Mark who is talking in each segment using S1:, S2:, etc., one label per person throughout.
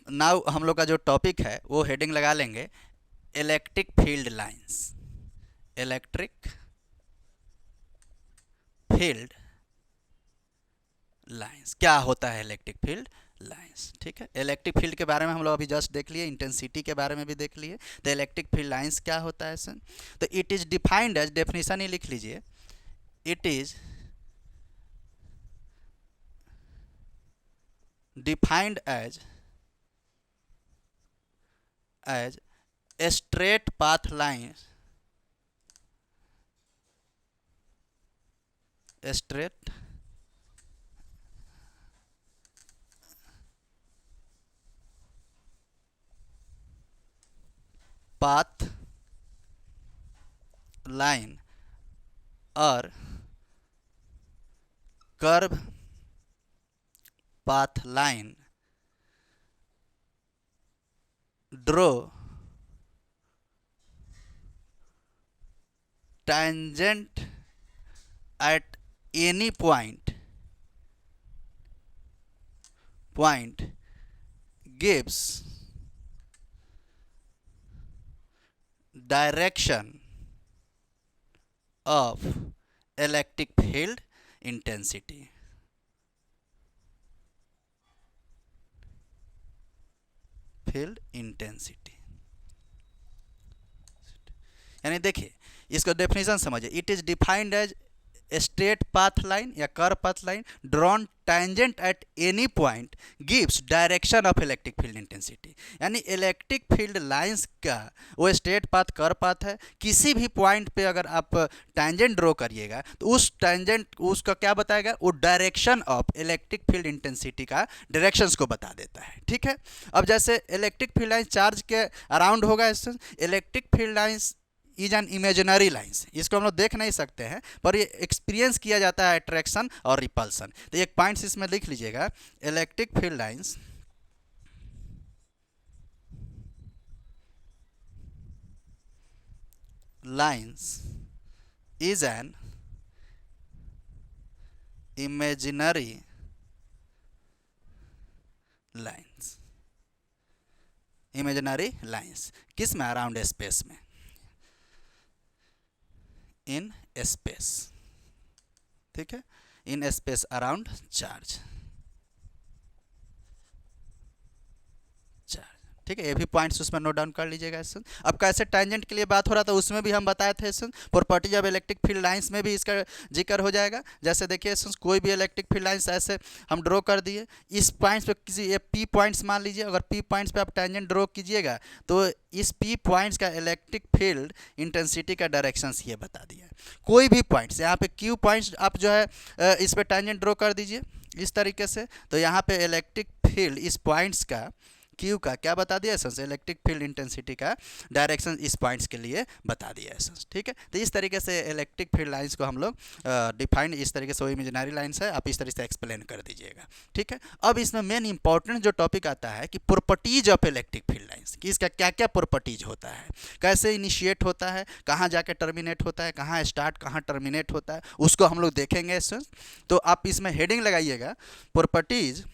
S1: Now हम लोग का जो टॉपिक है वो हेडिंग लगा लेंगे electric field lines. Electric field lines क्या होता है? इलेक्ट्रिक फील्ड लाइंस, ठीक है। इलेक्ट्रिक फील्ड के बारे में हम लोग अभी जस्ट देख लिए, इंटेंसिटी के बारे में भी देख लिए। तो इलेक्ट्रिक फील्ड लाइंस क्या होता है सर? तो it is defined as, definition ही लिख लीजिए, it is defined as a straight path line, a straight path line or curve path line draw tangent at any point gives direction of electric field intensity। Field intensity यानी देखिए, इसको definition समझिए। It is defined as straight path line या curve path line drawn tangent at any point gives direction of electric field intensity. यानी electric field lines का वो straight path curve path है, किसी भी पॉइंट पे अगर आप टेंजेंट ड्रॉ करिएगा तो उस टेंजेंट उसका क्या बताएगा? वो direction of electric field intensity का डायरेक्शंस को बता देता है, ठीक है। अब जैसे इलेक्ट्रिक फील्ड लाइन चार्ज के अराउंड होगा, electric field lines is an imaginary lines, इसको हम लोग देख नहीं सकते हैं पर ये एक्सपीरियंस किया जाता है अट्रैक्शन और रिपल्सन। तो एक पॉइंट्स इसमें लिख लीजिएगा, electric field lines is an imaginary lines. Imaginary lines किस में? अराउंड स्पेस में, इन स्पेस, ठीक है, इन स्पेस अराउंड चार्ज, ठीक है। ये भी पॉइंट्स उसमें नोट डाउन कर लीजिएगा। अब कैसे टेंजेंट के लिए बात हो रहा था उसमें भी हम बताए थे, properties of electric field lines में भी इसका जिक्र हो जाएगा। जैसे देखिए कोई भी इलेक्ट्रिक फील्ड लाइंस ऐसे हम ड्रॉ कर दिए, इस पॉइंट्स पे किसी ये पी पॉइंट्स मान लीजिए, अगर पी पॉइंट्स पे आप टेंजेंट ड्रॉ कीजिएगा तो इस पी पॉइंट्स का इलेक्ट्रिक फील्ड इंटेंसिटी का डायरेक्शंस ये बता दिया। कोई भी पॉइंट्स, यहाँ पे क्यू पॉइंट्स आप जो है इस पर टेंजेंट ड्रॉ कर दीजिए इस तरीके से, तो यहाँ पे इलेक्ट्रिक फील्ड इस पॉइंट्स का क्यू का क्या बता दिया एसेंस? इलेक्ट्रिक फील्ड इंटेंसिटी का डायरेक्शन इस पॉइंट्स के लिए बता दिया एसेंस, ठीक है। तो इस तरीके से इलेक्ट्रिक फील्ड लाइंस को हम लोग डिफाइन इस तरीके से, वो इमेजिनरी लाइंस है, आप इस तरीके से एक्सप्लेन कर दीजिएगा, ठीक है। अब इसमें मेन इंपॉर्टेंट जो टॉपिक आता है कि properties of electric field lines, कि इसका क्या क्या प्रॉपर्टीज होता है, कैसे इनिशिएट होता है, कहाँ जाके टर्मिनेट होता है, कहाँ स्टार्ट कहाँ टर्मिनेट होता है, उसको हम लोग देखेंगे एसेंस। तो आप इसमें हेडिंग लगाइएगा, प्रॉपर्टीज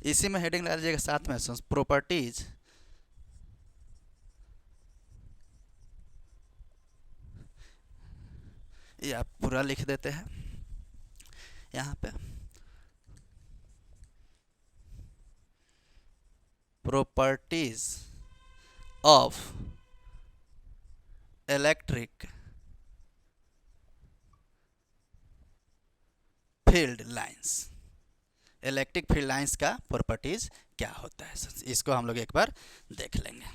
S1: इसी में हेडिंग लगा लीजिएगा साथ में, प्रॉपर्टीज ये आप पूरा लिख देते हैं यहाँ पे, properties of electric field lines. Electric field lines का प्रॉपर्टीज क्या होता है, इसको हम लोग एक बार देख लेंगे,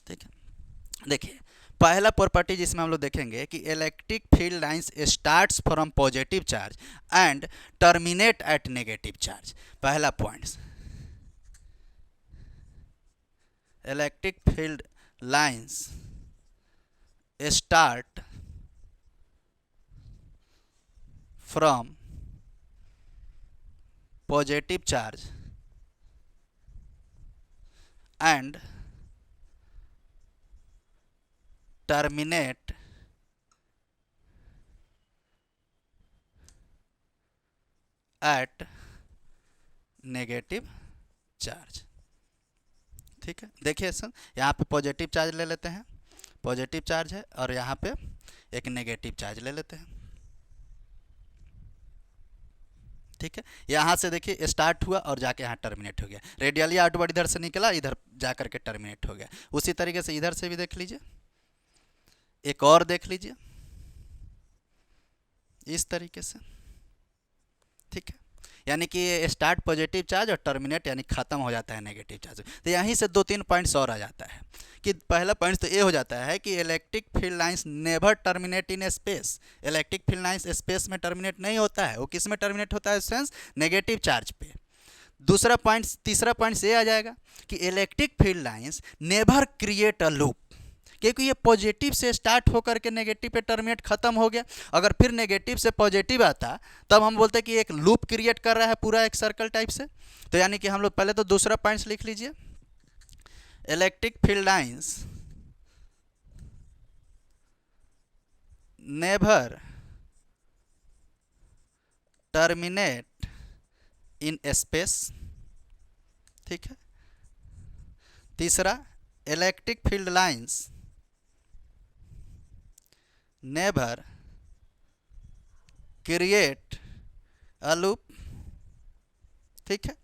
S1: ठीक है। देखिए पहला प्रॉपर्टी जिसमें हम लोग देखेंगे कि electric field lines starts from positive charge and terminate at negative charge. पहला point, electric field lines start from positive charge and terminate at negative charge. ठीक है, देखिए सर यहाँ पे पॉजिटिव चार्ज ले लेते हैं, पॉजिटिव चार्ज है, और यहाँ पे एक नेगेटिव चार्ज ले लेते हैं। ठीक है, यहाँ से देखिए स्टार्ट हुआ और जाके यहाँ टर्मिनेट हो गया, रेडियली आउटवर्ड इधर से निकला, इधर जा करके टर्मिनेट हो गया। उसी तरीके से इधर से भी देख लीजिए, एक और देख लीजिए इस तरीके से। ठीक है, यानी कि ये स्टार्ट पॉजिटिव चार्ज और टर्मिनेट यानी खत्म हो जाता है नेगेटिव चार्ज। तो यहीं से 2-3 पॉइंट्स और आ जाता है कि पहला पॉइंट तो ये हो जाता है कि electric field lines never terminate in space. Electric field lines space में टर्मिनेट नहीं होता है, वो किस में टर्मिनेट होता है सेंस नेगेटिव चार्ज पे। दूसरा पॉइंट, तीसरा पॉइंट ये आ जाएगा कि electric field lines never create a loop, क्योंकि ये पॉजिटिव से स्टार्ट होकर के नेगेटिव पे टर्मिनेट खत्म हो गया। अगर फिर नेगेटिव से पॉजिटिव आता तब हम बोलते कि एक लूप क्रिएट कर रहा है पूरा एक सर्कल टाइप से। तो यानी कि हम लोग पहले तो दूसरा पॉइंट्स लिख लीजिए, electric field lines never terminate in space. ठीक है, तीसरा electric field lines never create a loop. ठीक है,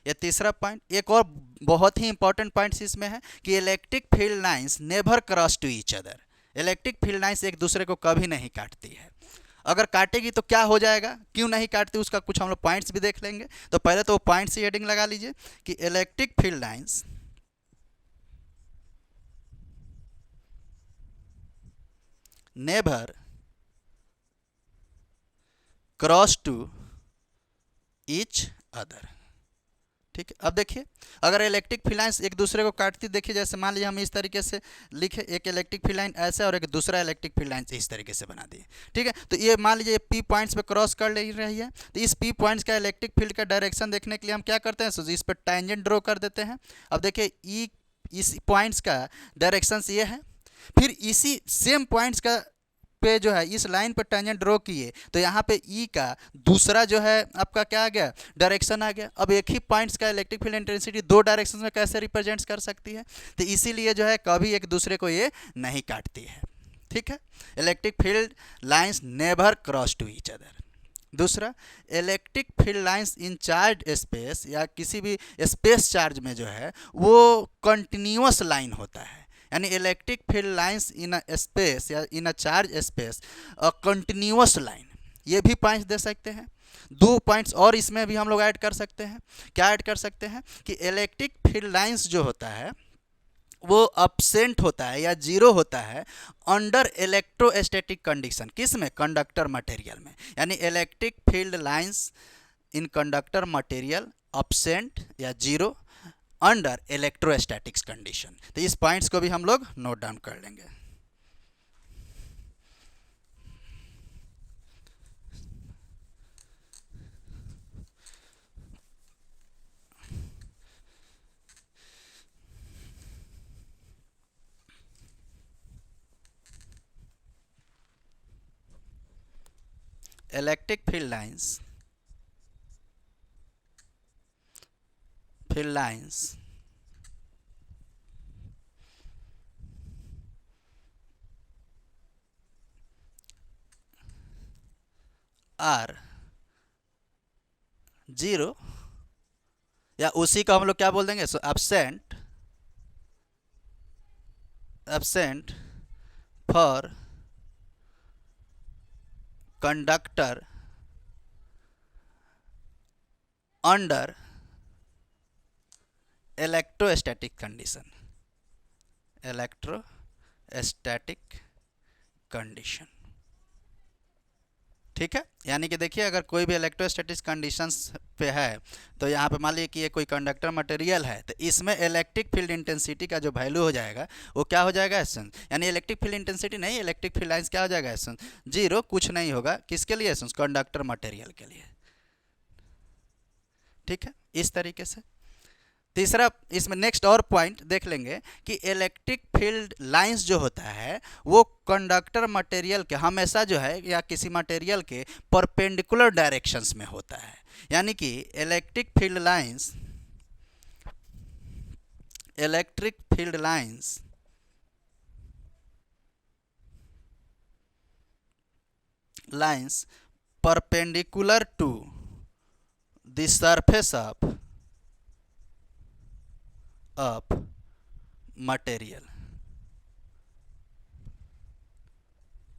S1: ये तीसरा पॉइंट। एक और बहुत ही इंपॉर्टेंट पॉइंट इसमें है कि electric field lines never cross to each other. Electric field lines एक दूसरे को कभी नहीं काटती है। अगर काटेगी तो क्या हो जाएगा, क्यों नहीं काटती, उसका कुछ हम लोग पॉइंट्स भी देख लेंगे। तो पहले तो वो पॉइंट्स की हेडिंग लगा लीजिए कि electric field lines never cross to each other. ठीक है, अब देखिए अगर इलेक्ट्रिक फील्ड लाइंस एक दूसरे को काटती, देखिए जैसे मान लीजिए हम इस तरीके से लिखे, एक इलेक्ट्रिक फील्ड लाइन ऐसा और एक दूसरा इलेक्ट्रिक फील्ड लाइन इस तरीके से बना दिए। ठीक है, तो ये मान लीजिए पी पॉइंट्स पे क्रॉस कर ले रही है, तो इस पी पॉइंट्स का इलेक्ट्रिक फील्ड का डायरेक्शन देखने के लिए हम क्या करते हैं, इस पर टेंजेंट ड्रॉ कर देते हैं। अब देखिए ई इस पॉइंट्स का डायरेक्शन ये है, फिर इसी सेम पॉइंट्स का पे जो है इस लाइन पर टेंजेंट ड्रॉ किए, तो यहाँ पे ई का दूसरा जो है आपका क्या आ गया, डायरेक्शन आ गया। अब एक ही पॉइंट्स का इलेक्ट्रिक फील्ड इंटेंसिटी दो डायरेक्शन में कैसे रिप्रेजेंट कर सकती है, तो इसीलिए जो है कभी एक दूसरे को ये नहीं काटती है। ठीक है, electric field lines never cross to each other. दूसरा, electric field lines in charge space या किसी भी स्पेस चार्ज में जो है वो कंटिन्यूअस लाइन होता है, यानी electric field lines in a space या in a charge space a continuous line. ये भी पॉइंट्स दे सकते हैं। 2 पॉइंट्स और इसमें भी हम लोग ऐड कर सकते हैं। क्या ऐड कर सकते हैं कि इलेक्ट्रिक फील्ड लाइंस जो होता है वो अपसेंट होता है या जीरो होता है अंडर इलेक्ट्रोस्टैटिक कंडीशन। किस में, कंडक्टर मटेरियल में। यानी इलेक्ट्रिक फील्ड लाइंस इन कंडक्टर मटेरियल अपसेंट या जीरो अंडर इलेक्ट्रोस्टैटिक्स कंडीशन। तो इस पॉइंट्स को भी हम लोग नोट डाउन कर लेंगे। Electric field lines are zero, या उसी को हम लोग क्या बोल देंगे, so absent for conductor under electrostatic condition. Electrostatic condition. ठीक है, यानी कि देखिए अगर कोई भी इलेक्ट्रोस्टैटिक कंडीशंस पे है तो यहाँ पे मान लीजिए कि ये कोई कंडक्टर मटेरियल है, तो इसमें इलेक्ट्रिक फील्ड इंटेंसिटी का जो वैल्यू हो जाएगा वो क्या हो जाएगा एसन, यानी इलेक्ट्रिक फील्ड इंटेंसिटी नहीं, इलेक्ट्रिक फील्ड लाइंस क्या हो जाएगा एसन, जीरो, कुछ नहीं होगा। किसके लिए एसन, कंडक्टर मटेरियल के लिए। ठीक है, इस तरीके से। तीसरा इसमें नेक्स्ट और पॉइंट देख लेंगे कि इलेक्ट्रिक फील्ड लाइंस जो होता है वो कंडक्टर मटेरियल के हमेशा जो है या किसी मटेरियल के परपेंडिकुलर डायरेक्शंस में होता है, यानी कि electric field lines, electric field lines lines perpendicular to the surface of material,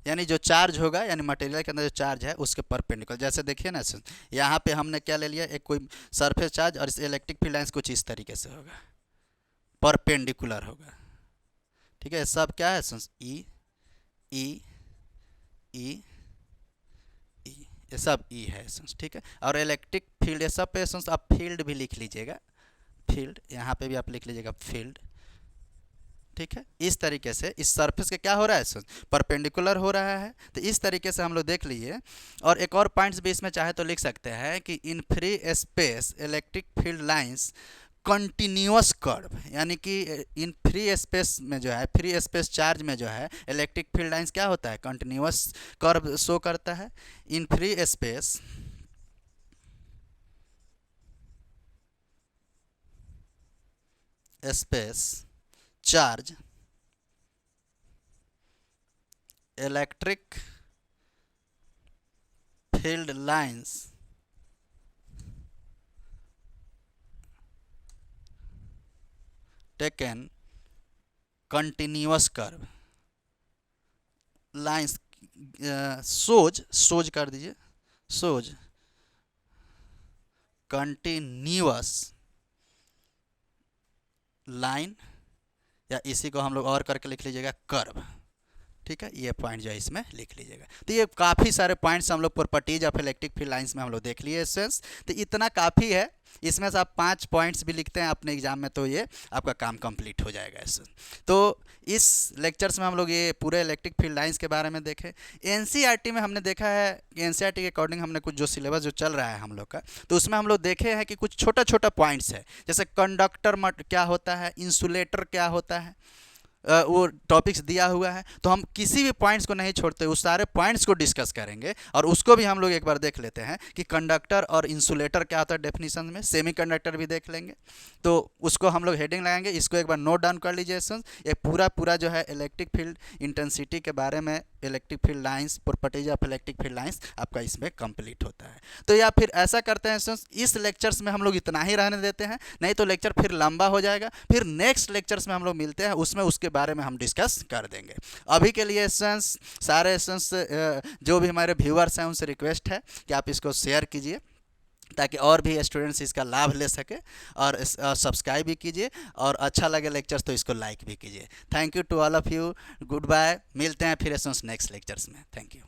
S1: यानी जो चार्ज होगा, यानी मटेरियल के अंदर जो चार्ज है उसके परपेंडिकुलर। जैसे देखिए ना सुन, यहाँ पे हमने क्या ले लिया, एक कोई सरफेस चार्ज और इस इलेक्ट्रिक फील्ड लाइंस कुछ इस तरीके से होगा, परपेंडिकुलर होगा। ठीक है, सब क्या है सुन, ई ई ई ई, ये सब ई है सुन। ठीक है, और इलेक्ट्रिक फील्ड ये सब पे सुन आप फील्ड भी लिख लीजिएगा, फील्ड यहाँ पे भी आप लिख लीजिएगा फील्ड। ठीक है, इस तरीके से इस सरफेस के क्या हो रहा है, परपेंडिकुलर हो रहा है। तो इस तरीके से हम लोग देख लिए। और एक और पॉइंट्स भी इसमें चाहे तो लिख सकते हैं कि in free space electric field lines continuous curve, यानी कि इन फ्री स्पेस में जो है, फ्री स्पेस चार्ज में जो है इलेक्ट्रिक फील्ड लाइंस क्या होता है, कंटिन्यूअस कर्व शो करता है। In free space charge electric field lines taken continuous curve lines shows कर दीजिए, सोज कंटिन्यूअस लाइन, या इसी को हम लोग और करके लिख लीजिएगा कर्व। ठीक है, ये पॉइंट जो है इसमें लिख लीजिएगा। तो ये काफ़ी सारे पॉइंट्स हम लोग properties of electric field lines में हम लोग देख लिए स्टूडेंट्स। तो इतना काफ़ी है, इसमें से आप 5 पॉइंट्स भी लिखते हैं अपने एग्जाम में तो ये आपका काम कंप्लीट हो जाएगा स्टूडेंट। तो इस लेक्चर्स में हम लोग ये पूरे इलेक्ट्रिक फील्ड लाइंस के बारे में देखे। एनसीईआरटी में हमने देखा है, एनसीईआरटी के अकॉर्डिंग हमने कुछ जो सिलेबस जो चल रहा है हम लोग का, तो उसमें हम लोग देखे हैं कि कुछ छोटा छोटा पॉइंट्स है, जैसे कंडक्टर क्या होता है, इंसुलेटर क्या होता है, वो टॉपिक्स दिया हुआ है। तो हम किसी भी पॉइंट्स को नहीं छोड़ते, उस सारे पॉइंट्स को डिस्कस करेंगे और उसको भी हम लोग एक बार देख लेते हैं कि कंडक्टर और इंसुलेटर क्या होता है डेफिनेशन में। सेमी कंडक्टर भी देख लेंगे, तो उसको हम लोग हेडिंग लगाएंगे। इसको एक बार नोट डाउन कर लीजिए सर। ये पूरा जो है इलेक्ट्रिक फील्ड इंटेंसिटी के बारे में, electric field lines, properties of electric field lines आपका इसमें कंप्लीट होता है। तो या फिर ऐसा करते हैं सर, इस लेक्चर्स में हम लोग इतना ही रहने देते हैं, नहीं तो लेक्चर फिर लंबा हो जाएगा। फिर नेक्स्ट लेक्चर्स में हम लोग मिलते हैं, उसमें उसके बारे में हम डिस्कस कर देंगे। अभी के लिए एसेंस, सारे एसेंस जो भी हमारे व्यूअर्स हैं उनसे रिक्वेस्ट है कि आप इसको शेयर कीजिए ताकि और भी स्टूडेंट्स इसका लाभ ले सके, और सब्सक्राइब भी कीजिए, और अच्छा लगे लेक्चर्स तो इसको लाइक भी कीजिए। Thank you to all of you, good bye, मिलते हैं फिर एसेंस नेक्स्ट लेक्चर्स में। Thank you.